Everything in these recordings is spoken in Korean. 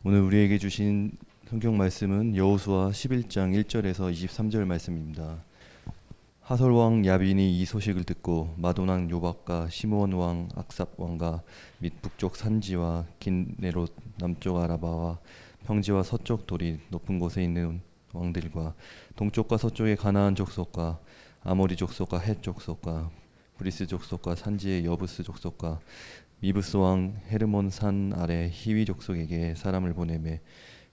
오늘 우리에게 주신 성경 말씀은 여호수아 11장 1절에서 23절 말씀입니다. 하솔 왕 야빈이 이 소식을 듣고 마도난 요박과 시므온 왕 악삽 왕과 및 북쪽 산지와 긴네롯 남쪽 아라바와 평지와 서쪽 도리 높은 곳에 있는 왕들과 동쪽과 서쪽의 가나안 족속과 아모리 족속과 헷 족속과 브리스 족속과 산지의 여부스 족속과 미브스 왕 헤르몬 산 아래 히위 족속에게 사람을 보내매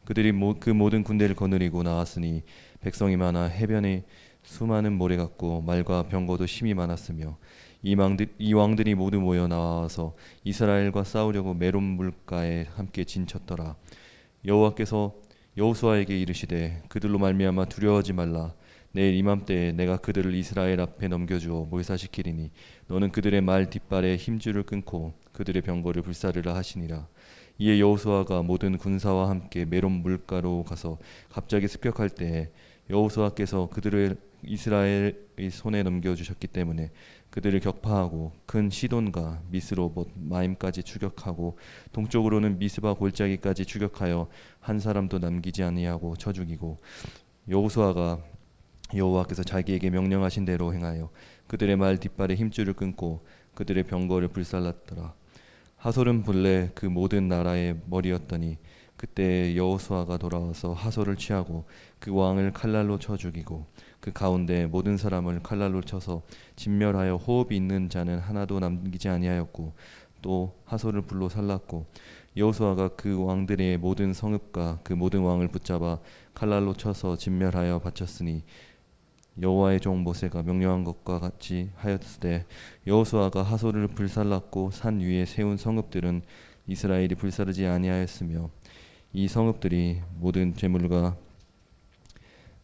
그들이 그 모든 군대를 거느리고 나왔으니 백성이 많아 해변에 수많은 모래 같고 말과 병거도 심히 많았으며 이 왕들이 모두 모여 나와서 이스라엘과 싸우려고 메론 물가에 함께 진쳤더라. 여호와께서 여호수아에게 이르시되 그들로 말미암아 두려워하지 말라. 내일 이맘때에 내가 그들을 이스라엘 앞에 넘겨주어 몰살시키리니 너는 그들의 말 뒷발에 힘줄을 끊고 그들의 병거를 불사르라 하시니라. 이에 여호수아가 모든 군사와 함께 메론 물가로 가서 갑자기 습격할 때에 여호수아께서 그들을 이스라엘의 손에 넘겨주셨기 때문에 그들을 격파하고 큰 시돈과 미스로봇 마임까지 추격하고 동쪽으로는 미스바 골짜기까지 추격하여 한 사람도 남기지 아니하고 쳐 죽이고 여호수아가 여호와께서 자기에게 명령하신 대로 행하여 그들의 말 뒷발에 힘줄을 끊고 그들의 병거를 불살랐더라. 하솔은 본래 그 모든 나라의 머리였더니 그때 여호수아가 돌아와서 하솔을 취하고 그 왕을 칼날로 쳐 죽이고 그 가운데 모든 사람을 칼날로 쳐서 진멸하여 호흡이 있는 자는 하나도 남기지 아니하였고 또 하솔을 불로 살랐고 여호수아가 그 왕들의 모든 성읍과 그 모든 왕을 붙잡아 칼날로 쳐서 진멸하여 바쳤으니 여호와의 종 모세가 명령한 것과 같이 하였으되 여호수아가 하솔을 불살랐고 산 위에 세운 성읍들은 이스라엘이 불사르지 아니하였으며 이 성읍들이 모든 재물과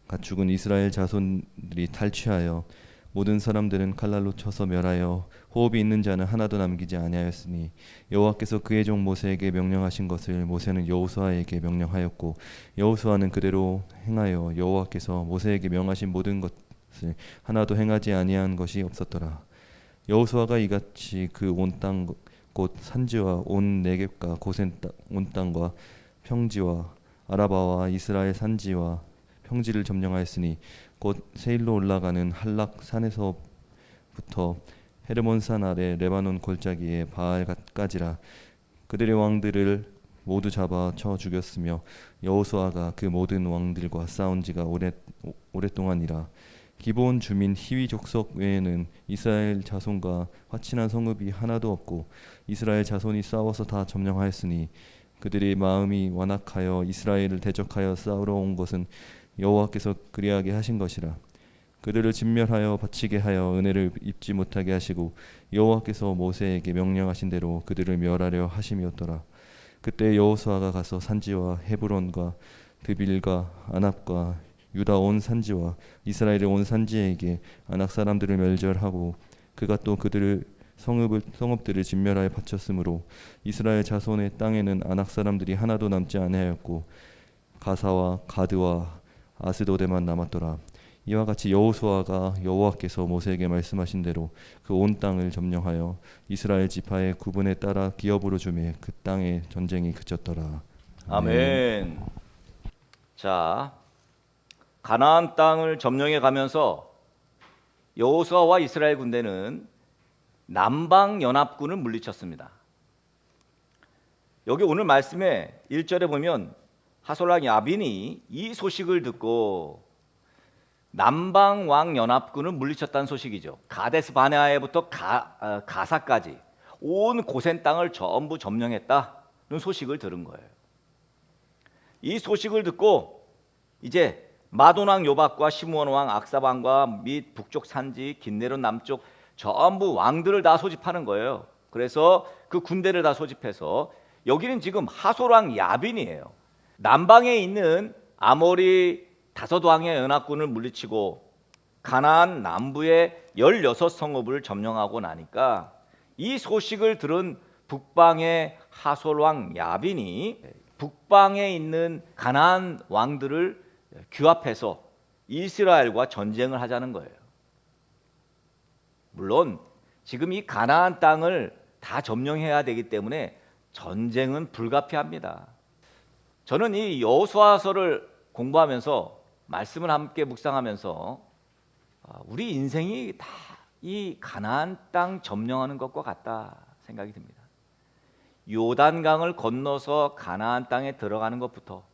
가축은 이스라엘 자손들이 탈취하여 모든 사람들은 칼날로 쳐서 멸하여 호흡이 있는 자는 하나도 남기지 아니하였으니 여호와께서 그의 종 모세에게 명령하신 것을 모세는 여호수아에게 명령하였고 여호수아는 그대로 행하여 여호와께서 모세에게 명하신 모든 것을 하나도 행하지 아니한 것이 없었더라. 여호수아가 이같이 그 온 땅 곧 산지와 온 네겝과 고센 온 땅과 평지와 아라바와 이스라엘 산지와 평지를 점령하였으니 곧 세일로 올라가는 할락 산에서부터 헤르몬 산 아래 레바논 골짜기에 바알갓까지라. 그들의 왕들을 모두 잡아 쳐 죽였으며 여호수아가 그 모든 왕들과 싸운 지가 오랫동안이라. 기브온 주민 히위 족속 외에는 이스라엘 자손과 화친한 성읍이 하나도 없고 이스라엘 자손이 싸워서 다 점령하였으니 그들의 마음이 완악하여 이스라엘을 대적하여 싸우러 온 것은 여호와께서 그리하게 하신 것이라. 그들을 진멸하여 바치게 하여 은혜를 입지 못하게 하시고 여호와께서 모세에게 명령하신 대로 그들을 멸하려 하심이었더라. 그때 여호수아가 가서 산지와 헤브론과 드빌과 아납과 유다 온 산지와 이스라엘의 온 산지에게 아낙 사람들을 멸절하고 그가 또 그들을 성읍들을 진멸하여 바쳤으므로 이스라엘 자손의 땅에는 아낙 사람들이 하나도 남지 아니하였고 가사와 가드와 아스도데만 남았더라. 이와 같이 여호수아가 여호와께서 모세에게 말씀하신 대로 그 온 땅을 점령하여 이스라엘 지파의 구분에 따라 기업으로 주매 그 땅의 전쟁이 그쳤더라. 아멘. 자, 가나안 땅을 점령해 가면서 여호수아와 이스라엘 군대는 남방 연합군을 물리쳤습니다. 여기 오늘 말씀에 1절에 보면 하솔 왕 야빈이 이 소식을 듣고 남방 왕 연합군을 물리쳤다는 소식이죠. 가데스 바네아에부터 가사까지 온 고센 땅을 전부 점령했다는 소식을 들은 거예요. 이 소식을 듣고 이제 마돈 왕 요박과 시므온 왕 악사 왕과 및 북쪽 산지 긴네롯 남쪽 전부 왕들을 다 소집하는 거예요. 그래서 그 군대를 다 소집해서 여기는 지금 하솔 왕 야빈이에요. 남방에 있는 아모리 5왕의 연합군을 물리치고 가나안 남부의 16성읍을 점령하고 나니까 이 소식을 들은 북방의 하솔 왕 야빈이 북방에 있는 가나안 왕들을 규합해서 이스라엘과 전쟁을 하자는 거예요. 물론 지금 이 가나안 땅을 다 점령해야 되기 때문에 전쟁은 불가피합니다. 저는 이 여호수아서를 공부하면서 말씀을 함께 묵상하면서 우리 인생이 다 이 가나안 땅 점령하는 것과 같다 생각이 듭니다. 요단강을 건너서 가나안 땅에 들어가는 것부터,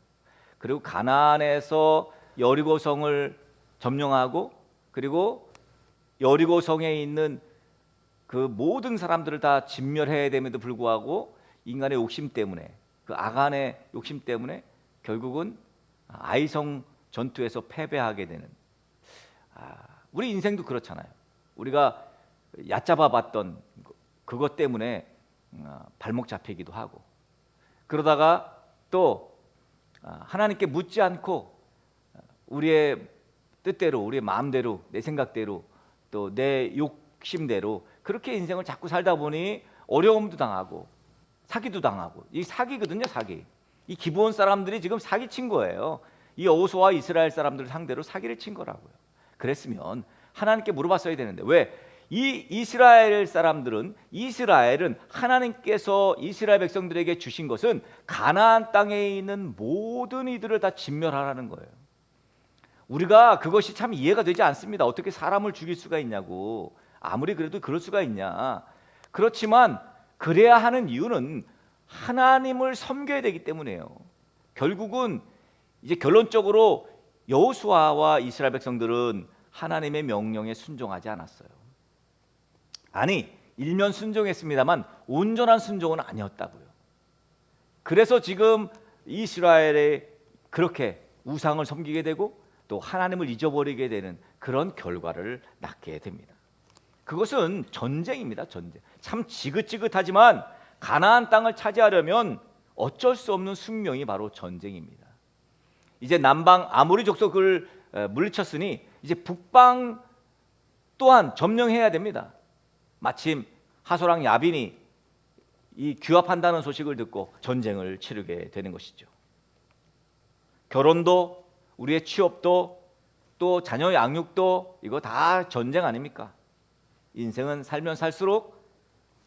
그리고 가나안에서 여리고성을 점령하고, 그리고 여리고성에 있는 그 모든 사람들을 다 진멸해야 됨에도 불구하고 인간의 욕심 때문에, 그 아간의 욕심 때문에 결국은 아이성 전투에서 패배하게 되는, 우리 인생도 그렇잖아요. 우리가 얕잡아 봤던 그것 때문에 발목 잡히기도 하고, 그러다가 또 하나님께 묻지 않고 우리의 뜻대로, 우리의 마음대로, 내 생각대로, 또 내 욕심대로 그렇게 인생을 자꾸 살다 보니 어려움도 당하고 사기도 당하고, 이 사기거든요, 사기. 이 기브온 사람들이 지금 사기 친 거예요. 이 여호수아와 이스라엘 사람들을 상대로 사기를 친 거라고요. 그랬으면 하나님께 물어봤어야 되는데, 왜? 이 이스라엘 사람들은, 이스라엘은 하나님께서 이스라엘 백성들에게 주신 것은 가나안 땅에 있는 모든 이들을 다 진멸하라는 거예요. 우리가 그것이 참 이해가 되지 않습니다. 어떻게 사람을 죽일 수가 있냐고. 아무리 그래도 그럴 수가 있냐. 그렇지만 그래야 하는 이유는 하나님을 섬겨야 되기 때문이에요. 결국은 이제 결론적으로 여호수아와 이스라엘 백성들은 하나님의 명령에 순종하지 않았어요. 아니, 일면 순종했습니다만 온전한 순종은 아니었다고요. 그래서 지금 이스라엘이 그렇게 우상을 섬기게 되고 또 하나님을 잊어버리게 되는 그런 결과를 낳게 됩니다. 그것은 전쟁입니다. 전쟁. 참 지긋지긋하지만 가나안 땅을 차지하려면 어쩔 수 없는 숙명이 바로 전쟁입니다. 이제 남방 아모리 족속을 물리쳤으니 이제 북방 또한 점령해야 됩니다. 마침 하솔왕 야빈이 이 규합한다는 소식을 듣고 전쟁을 치르게 되는 것이죠. 결혼도, 우리의 취업도, 또 자녀 양육도 이거 다 전쟁 아닙니까? 인생은 살면 살수록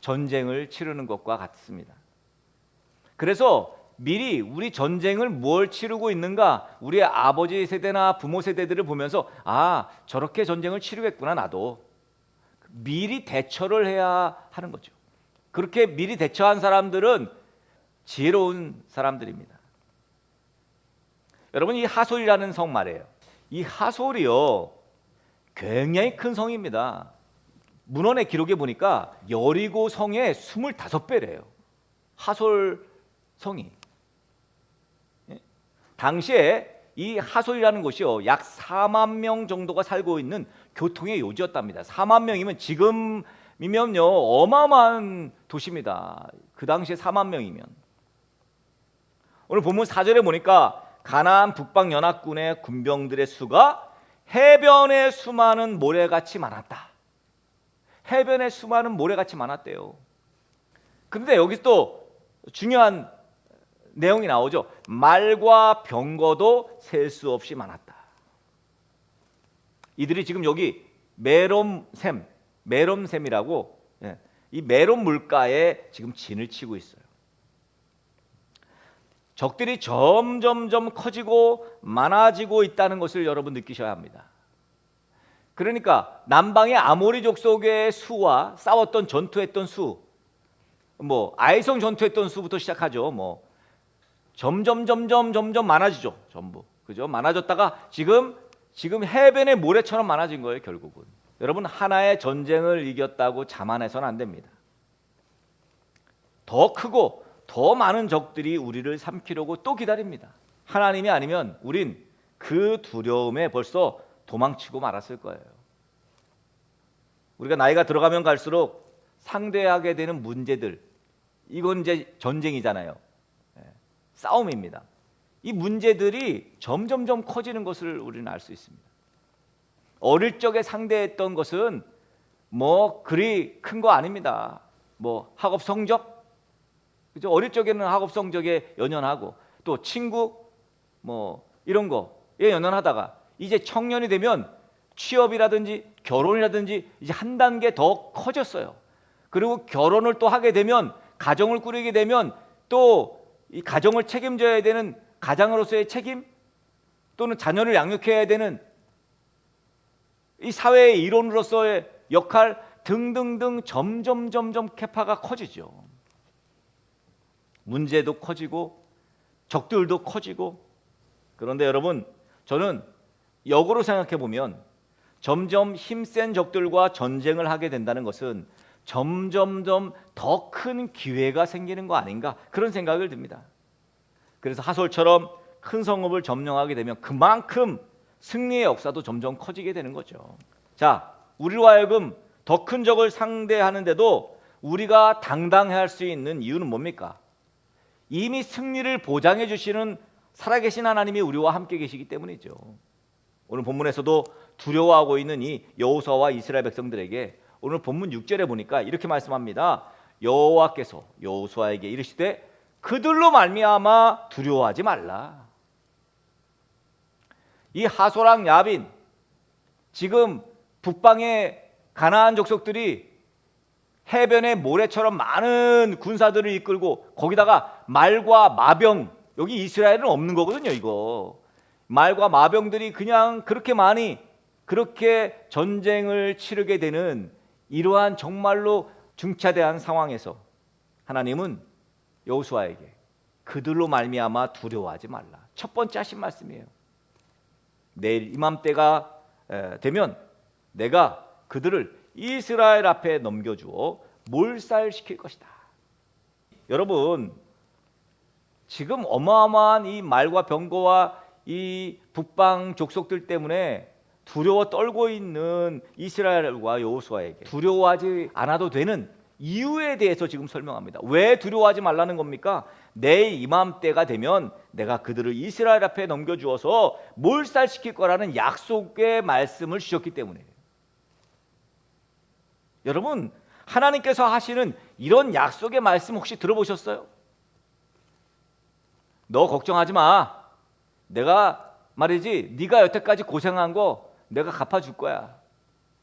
전쟁을 치르는 것과 같습니다. 그래서 미리 우리 전쟁을 뭘 치르고 있는가, 우리의 아버지 세대나 부모 세대들을 보면서 저렇게 전쟁을 치르겠구나, 나도 미리 대처를 해야 하는 거죠. 그렇게 미리 대처한 사람들은 지혜로운 사람들입니다. 여러분, 이 하솔이라는 성 말이에요. 이 하솔이요, 굉장히 큰 성입니다. 문헌의 기록에 보니까 여리고 성의 25배래요. 하솔 성이. 당시에 이 하솔이라는 곳이요, 약 4만 명 정도가 살고 있는 교통의 요지였답니다. 4만 명이면 지금이면요 어마어마한 도시입니다. 그 당시에 4만 명이면. 오늘 본문 4절에 보니까 가나안 북방 연합군의 군병들의 수가 해변의 수많은 모래같이 많았다. 해변의 수많은 모래같이 많았대요. 근데 여기 또 중요한 내용이 나오죠. 말과 병거도 셀 수 없이 많았다. 이들이 지금 여기 메롬샘이라고, 이 메롬 물가에 지금 진을 치고 있어요. 적들이 점점점 커지고 많아지고 있다는 것을 여러분 느끼셔야 합니다. 그러니까 남방의 아모리 족속의 수와 싸웠던 전투했던 수, 아이성 전투했던 수부터 시작하죠. 점점 많아지죠. 전부. 그죠? 많아졌다가 지금 해변의 모래처럼 많아진 거예요, 결국은. 여러분, 하나의 전쟁을 이겼다고 자만해서는 안 됩니다. 더 크고 더 많은 적들이 우리를 삼키려고 또 기다립니다. 하나님이 아니면 우린 그 두려움에 벌써 도망치고 말았을 거예요. 우리가 나이가 들어가면 갈수록 상대하게 되는 문제들, 이건 이제 전쟁이잖아요. 싸움입니다. 이 문제들이 점점점 커지는 것을 우리는 알 수 있습니다. 어릴 적에 상대했던 것은 그리 큰 거 아닙니다. 학업 성적, 그죠? 어릴 적에는 학업 성적에 연연하고 또 친구 이런 거에 연연하다가 이제 청년이 되면 취업이라든지 결혼이라든지 이제 한 단계 더 커졌어요. 그리고 결혼을 또 하게 되면, 가정을 꾸리게 되면 또 이 가정을 책임져야 되는 가장으로서의 책임, 또는 자녀를 양육해야 되는 이 사회의 일원으로서의 역할 등등등 점점 캐파가 커지죠. 문제도 커지고 적들도 커지고. 그런데 여러분, 저는 역으로 생각해 보면 점점 힘센 적들과 전쟁을 하게 된다는 것은 점점점 더 큰 기회가 생기는 거 아닌가, 그런 생각을 듭니다. 그래서 하솔처럼 큰 성읍을 점령하게 되면 그만큼 승리의 역사도 점점 커지게 되는 거죠. 자, 우리로 하여금 더 큰 적을 상대하는데도 우리가 당당해야 할 수 있는 이유는 뭡니까? 이미 승리를 보장해 주시는 살아계신 하나님이 우리와 함께 계시기 때문이죠. 오늘 본문에서도 두려워하고 있는 이 여호수아와 이스라엘 백성들에게 오늘 본문 6절에 보니까 이렇게 말씀합니다. 여호와께서 여호수아에게 이르시되 그들로 말미암아 두려워하지 말라. 이 하솔랑 야빈, 지금 북방의 가나안 족속들이 해변에 모래처럼 많은 군사들을 이끌고, 거기다가 말과 마병, 여기 이스라엘은 없는 거거든요. 이거 말과 마병들이 그냥 그렇게 많이 그렇게 전쟁을 치르게 되는 이러한 정말로 중차대한 상황에서 하나님은 여호수아에게 그들로 말미암아 두려워하지 말라. 첫 번째 하신 말씀이에요. 내일 이맘때가 되면 내가 그들을 이스라엘 앞에 넘겨주어 몰살시킬 것이다. 여러분, 지금 어마어마한 이 말과 병거와 이 북방 족속들 때문에 두려워 떨고 있는 이스라엘과 여호수아에게 두려워하지 않아도 되는 이유에 대해서 지금 설명합니다. 왜 두려워하지 말라는 겁니까? 내일 이맘때가 되면 내가 그들을 이스라엘 앞에 넘겨주어서 몰살시킬 거라는 약속의 말씀을 주셨기 때문에. 여러분, 하나님께서 하시는 이런 약속의 말씀 혹시 들어보셨어요? 너 걱정하지 마. 내가 말이지, 네가 여태까지 고생한 거 내가 갚아줄 거야.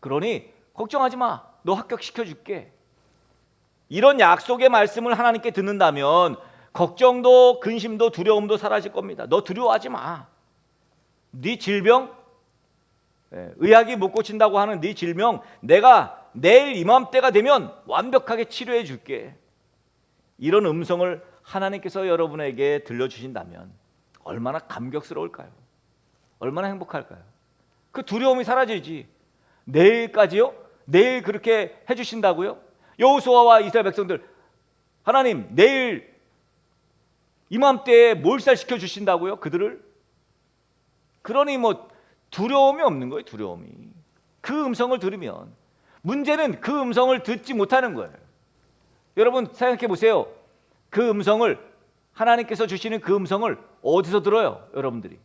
그러니 걱정하지 마. 너 합격시켜줄게. 이런 약속의 말씀을 하나님께 듣는다면 걱정도 근심도 두려움도 사라질 겁니다. 너 두려워하지 마. 네 질병, 의학이 못 고친다고 하는 네 질병 내가 내일 이맘때가 되면 완벽하게 치료해 줄게. 이런 음성을 하나님께서 여러분에게 들려주신다면 얼마나 감격스러울까요? 얼마나 행복할까요? 그 두려움이 사라지지. 내일까지요? 내일 그렇게 해주신다고요? 여호수아와 이스라엘 백성들, 하나님 내일 이맘때에 몰살시켜 주신다고요? 그들을? 그러니 뭐 두려움이 없는 거예요. 두려움이. 그 음성을 들으면. 문제는 그 음성을 듣지 못하는 거예요. 여러분 생각해 보세요. 그 음성을, 하나님께서 주시는 그 음성을 어디서 들어요? 여러분들이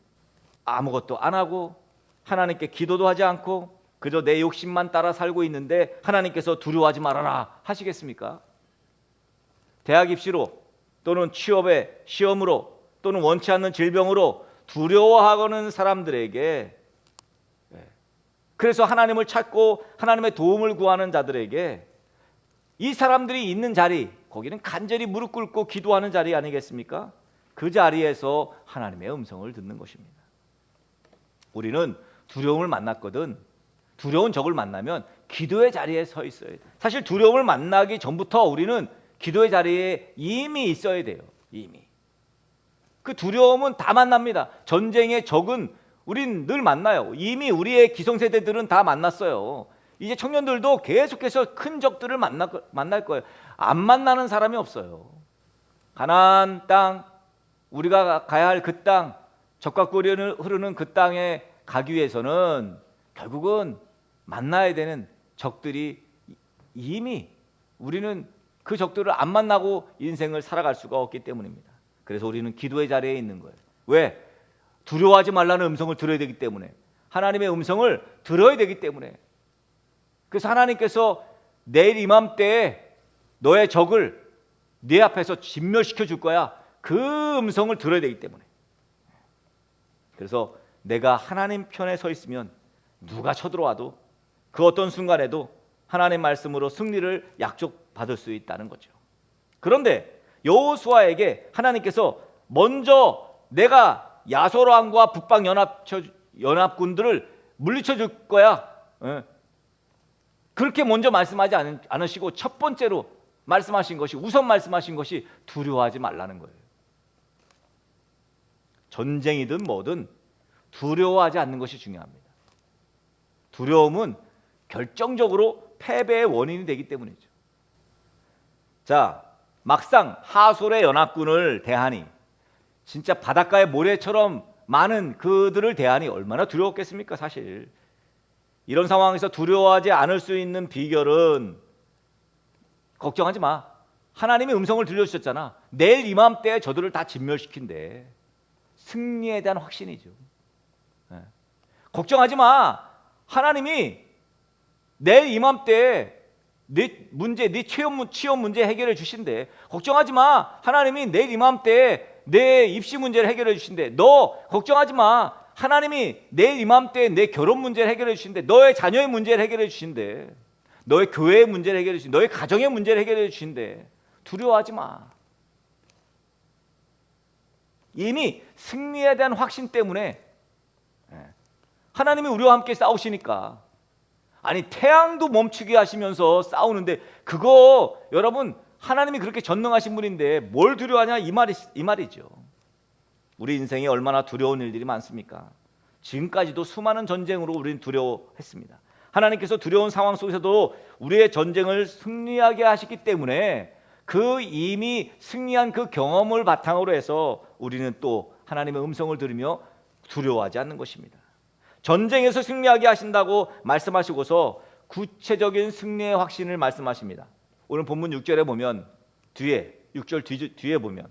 아무것도 안 하고 하나님께 기도도 하지 않고 그저 내 욕심만 따라 살고 있는데 하나님께서 두려워하지 말아라 하시겠습니까? 대학 입시로 또는 취업의 시험으로 또는 원치 않는 질병으로 두려워하는 사람들에게, 그래서 하나님을 찾고 하나님의 도움을 구하는 자들에게 이 사람들이 있는 자리, 거기는 간절히 무릎 꿇고 기도하는 자리 아니겠습니까? 그 자리에서 하나님의 음성을 듣는 것입니다. 우리는 두려움을 만났거든, 두려운 적을 만나면 기도의 자리에 서 있어야 돼요. 사실 두려움을 만나기 전부터 우리는 기도의 자리에 이미 있어야 돼요. 이미. 그 두려움은 다 만납니다. 전쟁의 적은 우린 늘 만나요. 이미 우리의 기성세대들은 다 만났어요. 이제 청년들도 계속해서 큰 적들을 만날 거예요. 안 만나는 사람이 없어요. 가나안 땅, 우리가 가야 할 그 땅, 적과 꿀이 흐르는 그 땅에 가기 위해서는 결국은 만나야 되는 적들이 이미, 우리는 그 적들을 안 만나고 인생을 살아갈 수가 없기 때문입니다. 그래서 우리는 기도의 자리에 있는 거예요. 왜? 두려워하지 말라는 음성을 들어야 되기 때문에, 하나님의 음성을 들어야 되기 때문에. 그래서 하나님께서 내일 이맘때에 너의 적을 네 앞에서 진멸시켜 줄 거야. 그 음성을 들어야 되기 때문에. 그래서 내가 하나님 편에 서 있으면 누가 쳐들어와도 그 어떤 순간에도 하나님의 말씀으로 승리를 약속받을 수 있다는 거죠. 그런데 여호수아에게 하나님께서 먼저 내가 야소 왕과 북방 연합군들을 물리쳐 줄 거야. 그렇게 먼저 말씀하지 않으시고 첫 번째로 말씀하신 것이, 우선 말씀하신 것이 두려워하지 말라는 거예요. 전쟁이든 뭐든 두려워하지 않는 것이 중요합니다. 두려움은 결정적으로 패배의 원인이 되기 때문이죠. 자, 막상 하솔의 연합군을 대하니, 진짜 바닷가의 모래처럼 많은 그들을 대하니 얼마나 두려웠겠습니까? 사실 이런 상황에서 두려워하지 않을 수 있는 비결은, 걱정하지 마, 하나님의 음성을 들려주셨잖아. 내일 이맘때에 저들을 다 진멸시킨대. 승리에 대한 확신이죠. 걱정하지 마, 하나님이 내일 이맘때에 네 문제, 네 취업 문제 해결해 주신대. 걱정하지 마, 하나님이 내일 이맘때에 내 입시 문제를 해결해 주신대. 너 걱정하지 마, 하나님이 내일 이맘때에 내 결혼 문제를 해결해 주신대. 너의 자녀의 문제를 해결해 주신대. 너의 교회의 문제를 해결해 주신대. 너의 가정의 문제를 해결해 주신대. 두려워하지 마. 이미 승리에 대한 확신 때문에 하나님이 우리와 함께 싸우시니까. 아니, 태양도 멈추게 하시면서 싸우는데, 그거 여러분, 하나님이 그렇게 전능하신 분인데 뭘 두려워하냐, 이 말이죠. 우리 인생에 얼마나 두려운 일들이 많습니까? 지금까지도 수많은 전쟁으로 우리는 두려워했습니다. 하나님께서 두려운 상황 속에서도 우리의 전쟁을 승리하게 하시기 때문에 그 이미 승리한 그 경험을 바탕으로 해서 우리는 또 하나님의 음성을 들으며 두려워하지 않는 것입니다. 전쟁에서 승리하게 하신다고 말씀하시고서 구체적인 승리의 확신을 말씀하십니다. 오늘 본문 6절에 보면, 뒤에 6절 뒤에 보면,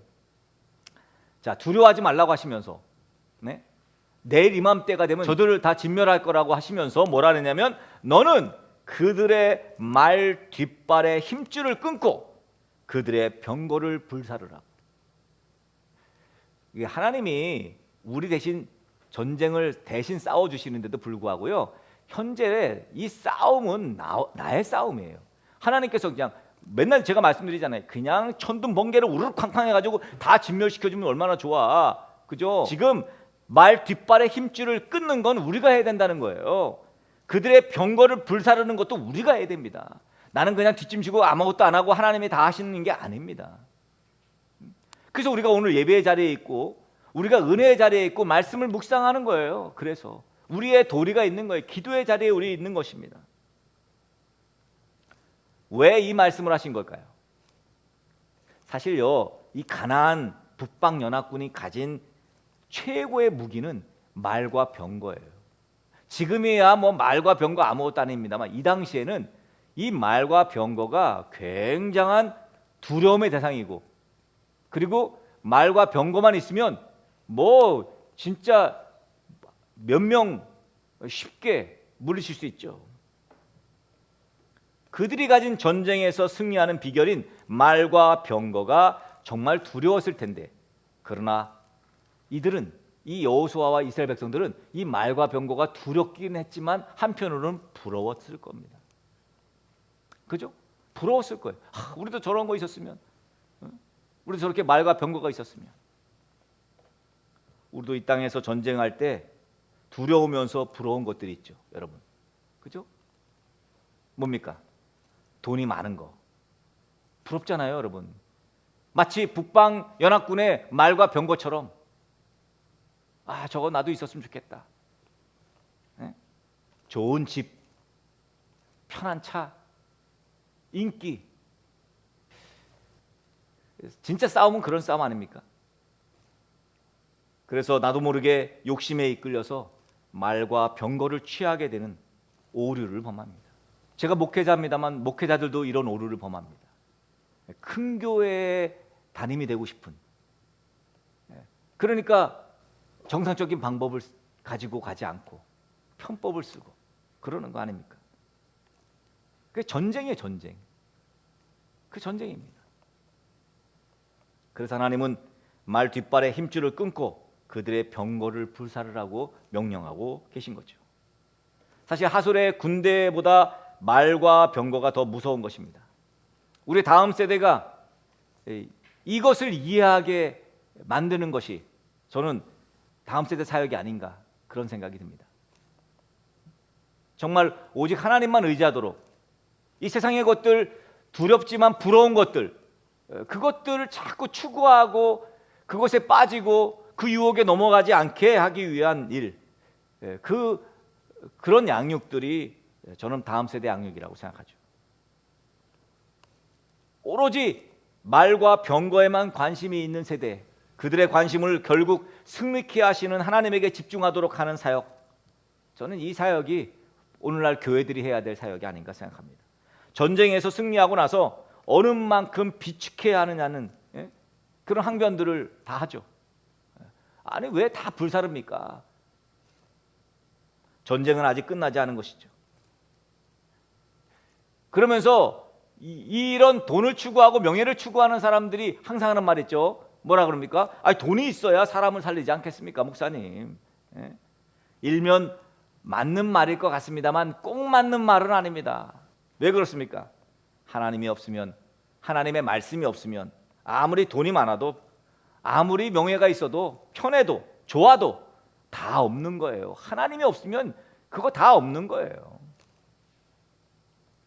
자, 두려워하지 말라고 하시면서, 내일 이맘때가 되면 저들을 다 진멸할 거라고 하시면서 뭐라 그러냐면, 너는 그들의 말 뒷발의 힘줄을 끊고 그들의 병거를 불사르라. 이게 하나님이 우리 대신 전쟁을 대신 싸워주시는데도 불구하고요, 현재 이 싸움은 나의 싸움이에요. 하나님께서 그냥 맨날 제가 말씀드리잖아요. 그냥 천둥 번개를 우르르 쾅쾅 해가지고 다 진멸시켜주면 얼마나 좋아, 그죠? 지금 말 뒷발의 힘줄을 끊는 건 우리가 해야 된다는 거예요. 그들의 병거를 불사르는 것도 우리가 해야 됩니다. 나는 그냥 뒷짐지고 아무것도 안 하고 하나님이 다 하시는 게 아닙니다. 그래서 우리가 오늘 예배의 자리에 있고, 우리가 은혜의 자리에 있고 말씀을 묵상하는 거예요. 그래서 우리의 도리가 있는 거예요. 기도의 자리에 우리 있는 것입니다. 왜 이 말씀을 하신 걸까요? 사실요, 이 가나안 북방 연합군이 가진 최고의 무기는 말과 병거예요. 지금이야 뭐 말과 병거 아무것도 아닙니다만, 이 당시에는 이 말과 병거가 굉장한 두려움의 대상이고, 그리고 말과 병거만 있으면 뭐 진짜 몇 명 쉽게 물리칠 수 있죠. 그들이 가진 전쟁에서 승리하는 비결인 말과 병거가 정말 두려웠을 텐데, 그러나 이들은, 이 여호수아와 이스라엘 백성들은 이 말과 병거가 두렵긴 했지만 한편으로는 부러웠을 겁니다. 그죠? 부러웠을 거예요. 우리도 저런 거 있었으면, 우리도 저렇게 말과 병거가 있었으면. 우리도 이 땅에서 전쟁할 때 두려우면서 부러운 것들이 있죠, 여러분. 그죠? 뭡니까? 돈이 많은 거. 부럽잖아요, 여러분. 마치 북방 연합군의 말과 병거처럼, 저거 나도 있었으면 좋겠다. 좋은 집, 편한 차, 인기. 진짜 싸움은 그런 싸움 아닙니까? 그래서 나도 모르게 욕심에 이끌려서 말과 병거를 취하게 되는 오류를 범합니다. 제가 목회자입니다만 목회자들도 이런 오류를 범합니다. 큰 교회에 담임이 되고 싶은, 그러니까 정상적인 방법을 가지고 가지 않고 편법을 쓰고 그러는 거 아닙니까? 그게 전쟁이에요, 전쟁. 그 전쟁입니다. 그래서 하나님은 말 뒷발의 힘줄을 끊고 그들의 병거를 불사르라고 명령하고 계신 거죠. 사실 하솔의 군대보다 말과 병거가 더 무서운 것입니다. 우리 다음 세대가 이것을 이해하게 만드는 것이 저는 다음 세대 사역이 아닌가 그런 생각이 듭니다. 정말 오직 하나님만 의지하도록 이 세상의 것들, 두렵지만 부러운 것들, 그것들을 자꾸 추구하고 그것에 빠지고 그 유혹에 넘어가지 않게 하기 위한 일, 그런 양육들이 저는 다음 세대 양육이라고 생각하죠. 오로지 말과 병거에만 관심이 있는 세대, 그들의 관심을 결국 승리케 하시는 하나님에게 집중하도록 하는 사역, 저는 이 사역이 오늘날 교회들이 해야 될 사역이 아닌가 생각합니다. 전쟁에서 승리하고 나서 어느 만큼 비축해야 하느냐는 그런 항변들을 다 하죠. 아니 왜 다 불사릅니까? 전쟁은 아직 끝나지 않은 것이죠. 그러면서 이런 돈을 추구하고 명예를 추구하는 사람들이 항상 하는 말 있죠. 뭐라 그럽니까? 아니 돈이 있어야 사람을 살리지 않겠습니까, 목사님? 일면 맞는 말일 것 같습니다만 꼭 맞는 말은 아닙니다. 왜 그렇습니까? 하나님이 없으면, 하나님의 말씀이 없으면 아무리 돈이 많아도, 아무리 명예가 있어도, 편해도, 좋아도 다 없는 거예요. 하나님이 없으면 그거 다 없는 거예요.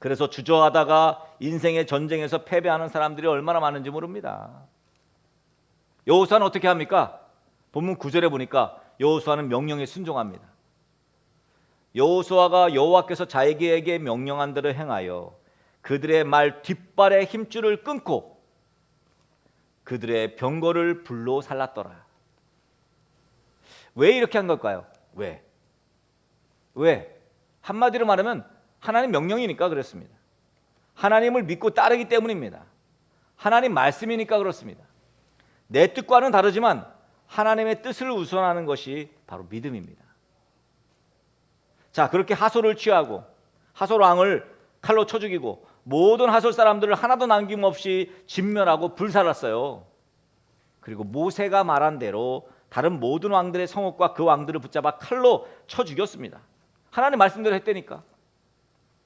그래서 주저하다가 인생의 전쟁에서 패배하는 사람들이 얼마나 많은지 모릅니다. 여호수아는 어떻게 합니까? 본문 9절에 보니까 여호수아는 명령에 순종합니다. 여호수아가 여호와께서 자기에게 명령한 대로 행하여 그들의 말 뒷발의 힘줄을 끊고 그들의 병거를 불로 살랐더라. 왜 이렇게 한 걸까요? 왜? 한마디로 말하면 하나님 명령이니까 그렇습니다. 하나님을 믿고 따르기 때문입니다. 하나님 말씀이니까 그렇습니다. 내 뜻과는 다르지만 하나님의 뜻을 우선하는 것이 바로 믿음입니다. 자, 그렇게 하솔을 취하고 하솔 왕을 칼로 쳐 죽이고 모든 하솔 사람들을 하나도 남김없이 진멸하고 불살랐어요. 그리고 모세가 말한 대로 다른 모든 왕들의 성읍과 그 왕들을 붙잡아 칼로 쳐 죽였습니다. 하나님 말씀대로 했다니까.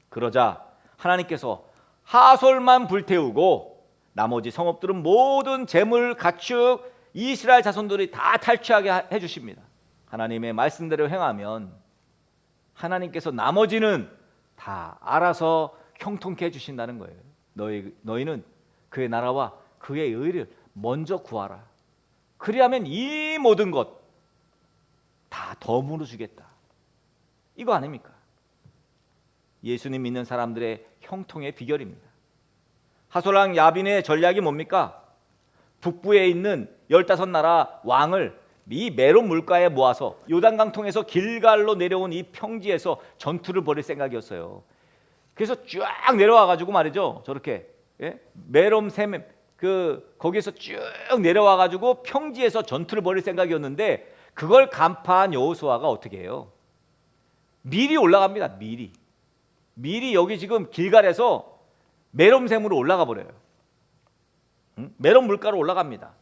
그러자 하나님께서 하솔만 불태우고 나머지 성읍들은 모든 재물, 가축, 이스라엘 자손들이 다 탈취하게 해주십니다. 하나님의 말씀대로 행하면 하나님께서 나머지는 다 알아서 형통케 해주신다는 거예요. 너희는 그의 나라와 그의 의를 먼저 구하라. 그리하면 이 모든 것 다 덤으로 주겠다. 이거 아닙니까? 예수님 믿는 사람들의 형통의 비결입니다. 하솔왕 야빈의 전략이 뭡니까? 북부에 있는 15나라 왕을 이 메론 물가에 모아서 요단강 통해서 길갈로 내려온 이 평지에서 전투를 벌일 생각이었어요. 그래서 쫙 내려와 가지고 말이죠. 저렇게 메론 샘 거기에서 쭉 내려와 가지고 평지에서 전투를 벌일 생각이었는데 그걸 간파한 여호수아가 어떻게 해요? 미리 올라갑니다. 미리 여기 지금 길갈에서 메론샘으로 올라가 버려요. 메론 물가로 올라갑니다.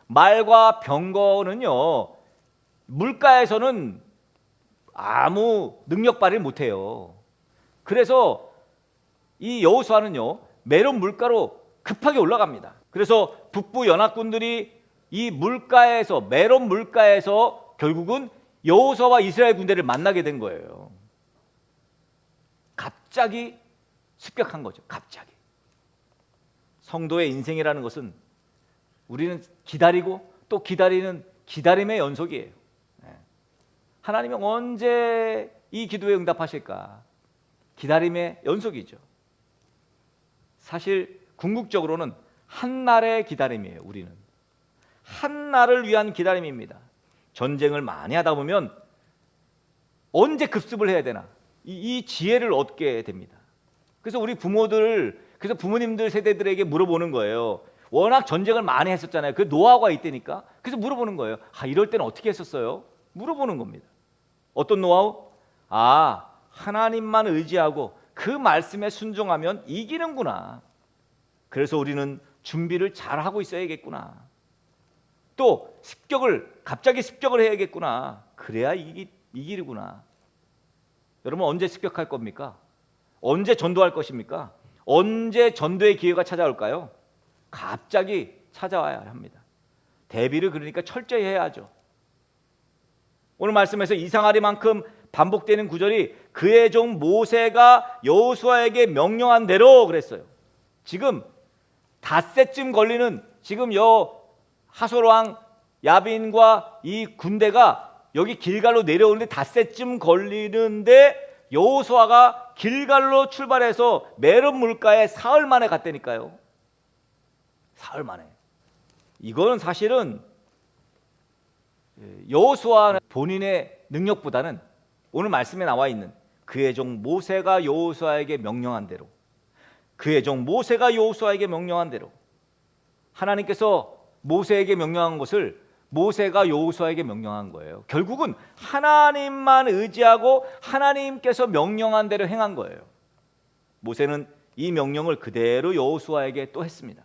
말과 병거는요, 물가에서는 아무 능력 발휘를 못해요. 그래서 이 여호수아는요, 메론 물가로 급하게 올라갑니다. 그래서 북부 연합군들이 이 물가에서, 메론 물가에서 결국은 여호수아와 이스라엘 군대를 만나게 된 거예요. 갑자기 습격한 거죠. 갑자기. 성도의 인생이라는 것은 우리는 기다리고 또 기다리는 기다림의 연속이에요. 하나님이 언제 이 기도에 응답하실까? 기다림의 연속이죠. 사실 궁극적으로는 한 날의 기다림이에요. 우리는 한 날을 위한 기다림입니다. 전쟁을 많이 하다 보면 언제 급습을 해야 되나 이 지혜를 얻게 됩니다. 그래서 우리 그래서 부모님들 세대들에게 물어보는 거예요. 워낙 전쟁을 많이 했었잖아요. 그 노하우가 있다니까. 그래서 물어보는 거예요. 이럴 때는 어떻게 했었어요? 물어보는 겁니다. 어떤 노하우? 하나님만 의지하고 그 말씀에 순종하면 이기는구나. 그래서 우리는 준비를 잘 하고 있어야겠구나. 또 갑자기 습격을 해야겠구나. 그래야 이기르구나. 여러분 언제 습격할 겁니까? 언제 전도할 것입니까? 언제 전도의 기회가 찾아올까요? 갑자기 찾아와야 합니다. 대비를 그러니까 철저히 해야죠. 오늘 말씀에서 이상하리만큼 반복되는 구절이 그의 종 모세가 여호수아에게 명령한 대로 그랬어요. 지금 닷새쯤 걸리는 지금 하솔 왕 야빈과 이 군대가 여기 길갈로 내려오는데 닷새쯤 걸리는데 여호수아가 길갈로 출발해서 메론 물가에 사흘 만에 갔다니까요. 사흘 만에. 이거는 사실은 여호수아 본인의 능력보다는 오늘 말씀에 나와 있는 그의 종 모세가 여호수아에게 명령한 대로, 그의 종 모세가 여호수아에게 명령한 대로, 하나님께서 모세에게 명령한 것을 모세가 여호수아에게 명령한 거예요. 결국은 하나님만 의지하고 하나님께서 명령한 대로 행한 거예요. 모세는 이 명령을 그대로 여호수아에게 또 했습니다.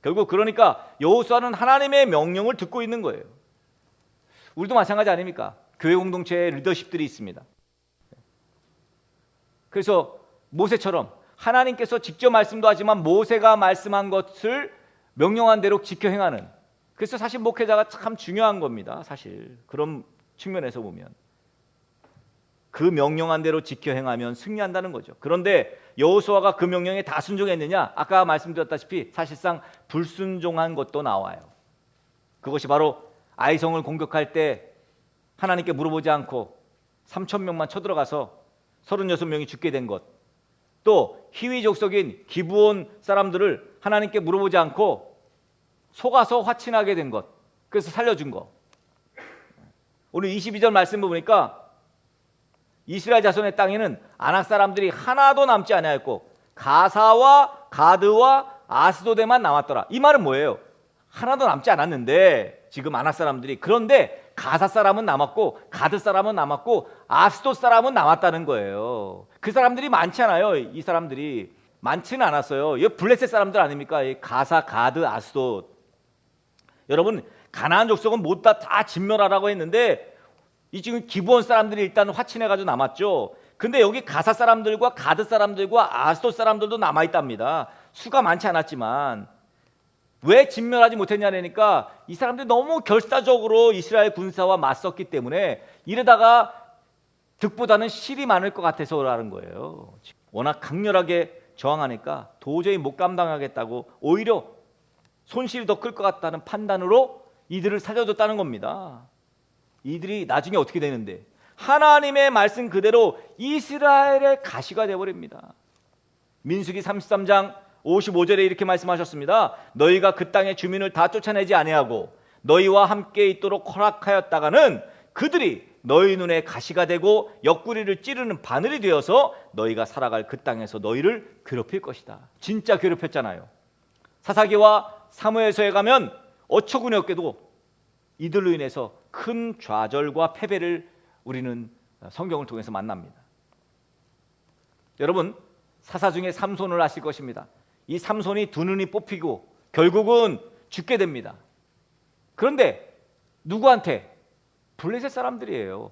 결국 그러니까 여호수아는 하나님의 명령을 듣고 있는 거예요. 우리도 마찬가지 아닙니까? 교회 공동체에 리더십들이 있습니다. 그래서 모세처럼 하나님께서 직접 말씀도 하지만 모세가 말씀한 것을 명령한 대로 지켜 행하는, 그래서 사실 목회자가 참 중요한 겁니다. 사실 그런 측면에서 보면 그 명령한 대로 지켜 행하면 승리한다는 거죠. 그런데 여호수아가 그 명령에 다 순종했느냐? 아까 말씀드렸다시피 사실상 불순종한 것도 나와요. 그것이 바로 아이성을 공격할 때 하나님께 물어보지 않고 3,000명만 쳐들어가서 36명이 죽게 된 것, 또 히위 족속인 기브온 사람들을 하나님께 물어보지 않고 속아서 화친하게 된 것, 그래서 살려준 것. 오늘 22절 말씀 보니까 이스라엘 자손의 땅에는 아낙 사람들이 하나도 남지 아니하였고 가사와 가드와 아스도데만 남았더라. 이 말은 뭐예요? 하나도 남지 않았는데 지금 아낙 사람들이, 그런데 가사 사람은 남았고 가드 사람은 남았고 아스도 사람은 남았다는 거예요. 그 사람들이 많지 않아요. 이 사람들이 많지는 않았어요. 이 블레셋 사람들 아닙니까? 이 가사, 가드, 아스도. 여러분 가나안 족속은 모두 다 진멸하라고 했는데 이 지금 기브온 사람들이 일단 화친해가지고 남았죠. 근데 여기 가사 사람들과 가드 사람들과 아스도 사람들도 남아있답니다. 수가 많지 않았지만 왜 진멸하지 못했냐니까 이 사람들이 너무 결사적으로 이스라엘 군사와 맞섰기 때문에 이러다가 득보다는 실이 많을 것 같아서라는 거예요. 워낙 강렬하게 저항하니까 도저히 못 감당하겠다고 오히려 손실이 더 클 것 같다는 판단으로 이들을 살려줬다는 겁니다. 이들이 나중에 어떻게 되는데 하나님의 말씀 그대로 이스라엘의 가시가 되어버립니다. 민수기 33장 55절에 이렇게 말씀하셨습니다. 너희가 그 땅의 주민을 다 쫓아내지 아니하고 너희와 함께 있도록 허락하였다가는 그들이 너희 눈에 가시가 되고 옆구리를 찌르는 바늘이 되어서 너희가 살아갈 그 땅에서 너희를 괴롭힐 것이다. 진짜 괴롭혔잖아요. 사사기와 사무엘서에 가면 어처구니 없게도 이들로 인해서 큰 좌절과 패배를 우리는 성경을 통해서 만납니다. 여러분 사사 중에 삼손을 아실 것입니다. 이 삼손이 두 눈이 뽑히고 결국은 죽게 됩니다. 그런데 누구한테? 블레셋 사람들이에요.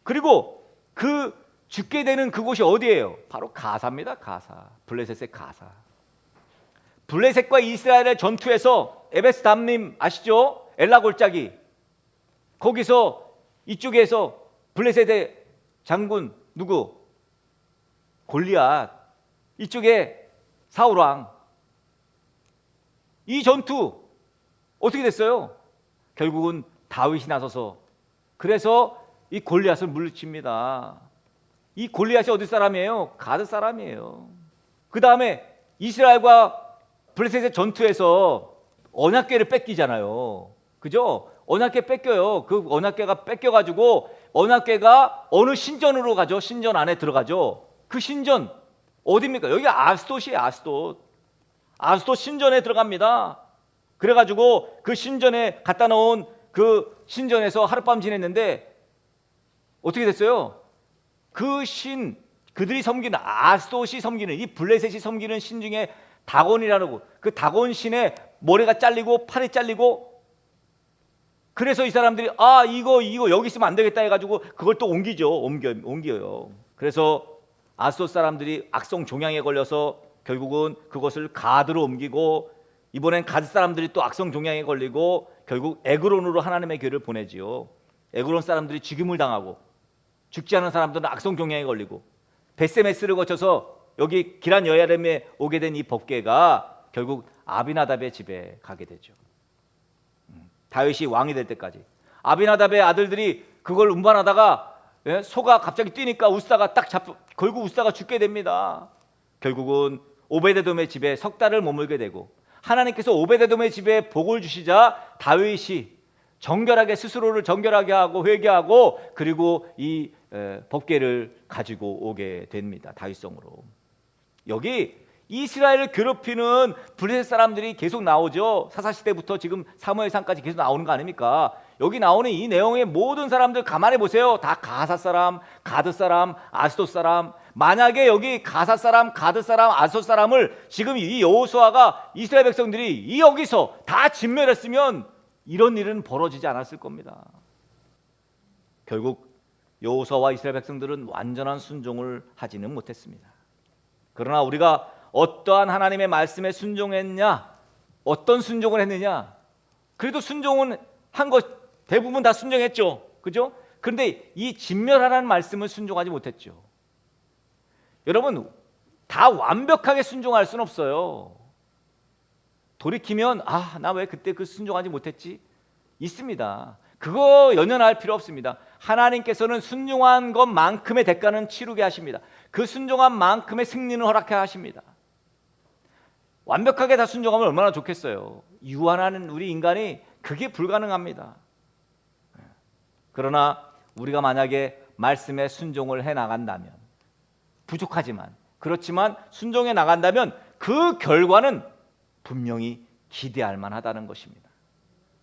그리고 그 죽게 되는 그곳이 어디예요? 바로 가사입니다. 가사. 블레셋의 가사. 블레셋과 이스라엘의 전투에서 에베스 담님 아시죠? 엘라 골짜기. 거기서 이쪽에서 블레셋의 장군 누구? 골리앗. 이쪽에 사울 왕. 이 전투 어떻게 됐어요? 결국은 다윗이 나서서 그래서 이 골리앗을 물리칩니다. 이 골리앗이 어디 사람이에요? 가드 사람이에요. 그 다음에 이스라엘과 블레셋의 전투에서 언약궤를 뺏기잖아요. 그죠? 언약궤 뺏겨요. 그 언약궤가 뺏겨가지고 언약궤가 어느 신전으로 가죠? 신전 안에 들어가죠. 그 신전 어디입니까? 여기 아스돗이에요. 아스돗 신전에 들어갑니다. 그래가지고 그 신전에 갖다 놓은 그 신전에서 하룻밤 지냈는데 어떻게 됐어요? 그들이 섬기는 아스돗이 섬기는 이 블레셋이 섬기는 신 중에 다곤이라고, 그 다곤 신의 머리가 잘리고 팔이 잘리고, 그래서 이 사람들이 이거 여기 있으면 안 되겠다 해가지고 그걸 또 옮겨요. 그래서 아스돗 사람들이 악성 종양에 걸려서 결국은 그것을 가드로 옮기고, 이번엔 가드 사람들이 또 악성 종양에 걸리고 결국 에그론으로 하나님의 교회를 보내지요. 에그론 사람들이 죽임을 당하고, 죽지 않은 사람들은 악성 종양에 걸리고, 베세메스를 거쳐서 여기 기란 여야렘에 오게 된 이 법궤가 결국 아비나답의 집에 가게 되죠. 다윗이 왕이 될 때까지 아비나답의 아들들이 그걸 운반하다가 소가 갑자기 뛰니까 우사가 딱 결국 우사가 죽게 됩니다. 결국은 오베데돔의 집에 석 달을 머물게 되고, 하나님께서 오베데돔의 집에 복을 주시자 다윗이 정결하게 스스로를 정결하게 하고 회개하고, 그리고 이 법궤를 가지고 오게 됩니다. 다윗성으로. 여기 이스라엘을 괴롭히는 블레셋 사람들이 계속 나오죠. 사사시대부터 지금 사무엘상까지 계속 나오는 거 아닙니까? 여기 나오는 이 내용의 모든 사람들 가만히 보세요. 다 가사 사람, 가드 사람, 아스돗 사람. 만약에 여기 가사 사람, 가드 사람, 아스돗 사람을 지금 이 여호수아가 이스라엘 백성들이 이 여기서 다 진멸했으면 이런 일은 벌어지지 않았을 겁니다. 결국 여호수아와 이스라엘 백성들은 완전한 순종을 하지는 못했습니다. 그러나 우리가 어떠한 하나님의 말씀에 순종했냐, 어떤 순종을 했느냐, 그래도 순종은 한 것 대부분 다 순종했죠, 그죠? 그런데 이 진멸하라는 말씀을 순종하지 못했죠. 여러분, 다 완벽하게 순종할 수는 없어요. 돌이키면 나 왜 그때 그 순종하지 못했지? 있습니다. 그거 연연할 필요 없습니다. 하나님께서는 순종한 것만큼의 대가는 치르게 하십니다. 그 순종한 만큼의 승리는 허락해 하십니다. 완벽하게 다 순종하면 얼마나 좋겠어요. 유한한 우리 인간이 그게 불가능합니다. 그러나 우리가 만약에 말씀에 순종을 해 나간다면, 부족하지만 그렇지만 순종해 나간다면 그 결과는 분명히 기대할 만하다는 것입니다.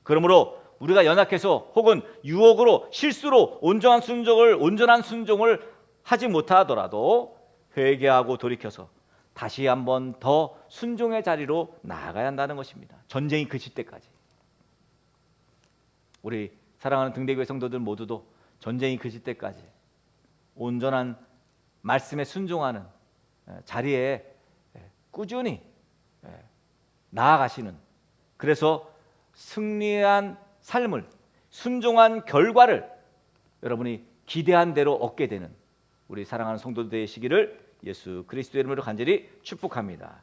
그러므로 우리가 연약해서 혹은 유혹으로 실수로 온전한 순종을 하지 못하더라도 회개하고 돌이켜서 다시 한번 더 순종의 자리로 나아가야 한다는 것입니다. 전쟁이 그칠 때까지. 우리 사랑하는 등대교회 성도들 모두도 전쟁이 그칠 때까지 온전한 말씀에 순종하는 자리에 꾸준히 나아가시는, 그래서 승리한 삶을, 순종한 결과를 여러분이 기대한 대로 얻게 되는 우리 사랑하는 성도들 되시기를 예수 그리스도의 이름으로 간절히 축복합니다.